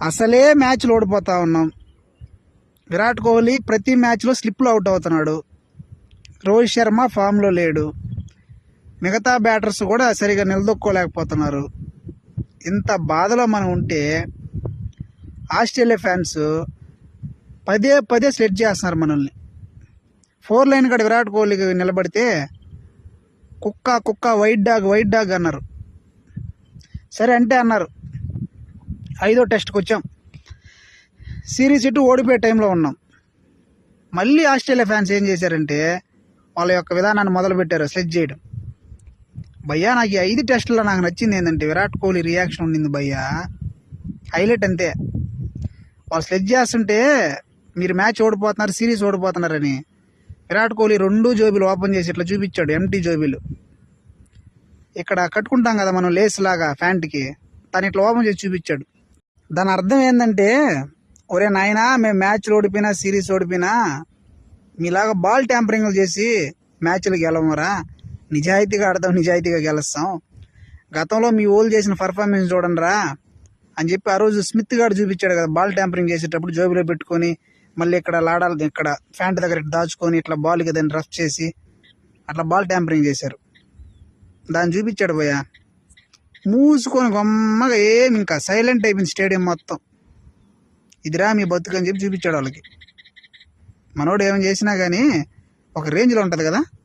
అసలే మ్యాచ్లు ఓడిపోతా ఉన్నాం. విరాట్ కోహ్లీ ప్రతి మ్యాచ్లో స్లిప్లో అవుట్ అవుతున్నాడు. రోహిత్ శర్మ ఫామ్లో లేడు. మిగతా బ్యాటర్స్ కూడా సరిగా నిలదొక్కోలేకపోతున్నారు. ఇంత బాధలో మనం ఉంటే ఆస్ట్రేలియా ఫ్యాన్స్ పదే పదే సెలెక్ట్ చేస్తున్నారు మనల్ని. 4 లైన్ కాడ విరాట్ కోహ్లీకి నిలబడితే కుక్క కుక్క వైట్ డాగ్ అన్నారు. సరే అంటే అన్నారు. 5వ టెస్ట్కి వచ్చాం. సిరీస్ ఇటు ఓడిపోయే టైంలో ఉన్నాం. మళ్ళీ ఆస్ట్రేలియా ఫ్యాన్స్ ఏం చేశారంటే వాళ్ళ యొక్క విధానాన్ని మొదలుపెట్టారు సెలెక్ట్ చేయడం. భయ్యా నాకు ఈ 5 టెస్టుల్లో నాకు నచ్చింది ఏంటంటే విరాట్ కోహ్లీ రియాక్షన్ ఉండింది భయ్యా, హైలైట్ అంతే. వాళ్ళు సెలెక్ట్ చేస్తుంటే మీరు మ్యాచ్ ఓడిపోతున్నారు, సిరీస్ ఓడిపోతున్నారని విరాట్ కోహ్లీ 2 జోబీలు ఓపెన్ చేసి ఇట్లా చూపించాడు, ఎంటీ జోబీలు. ఇక్కడ కట్టుకుంటాం కదా మనం లేస్ లాగా ప్యాంట్కి, తను ఇట్లా ఓపెన్ చేసి చూపించాడు. దాని అర్థం ఏంటంటే, ఒరే నాయనా మేము మ్యాచ్లు ఓడిపోయినా సిరీస్ ఓడిపోయినా మీలాగా బాల్ ట్యాంపరింగ్లు చేసి మ్యాచ్లు గెలవరా, నిజాయితీగా ఆడతాం, నిజాయితీగా గెలుస్తాం. గతంలో మీ ఓళ్ళు చేసిన పర్ఫార్మెన్స్ చూడండి రా అని చెప్పి ఆ రోజు స్మిత్ గారు చూపించాడు కదా, బాల్ ట్యాంపరింగ్ చేసేటప్పుడు జోబులో పెట్టుకొని మళ్ళీ ఇక్కడ లాడాలి, ఇక్కడ ప్యాంట్ దగ్గర దాచుకొని ఇట్లా బాల్కి దాన్ని రఫ్ చేసి అట్లా బాల్ ట్యాంపరింగ్ చేశారు. దాన్ని చూపించాడు భయ్య. మూసుకొని గమ్మగా ఏమి ఇంకా సైలెంట్ అయిపోయింది స్టేడియం మొత్తం. ఇదిరా మీ బతుకు అని చెప్పి చూపించాడు వాళ్ళకి. మనోడు ఏమైనా చేసినా కానీ ఒక రేంజ్లో ఉంటుంది కదా.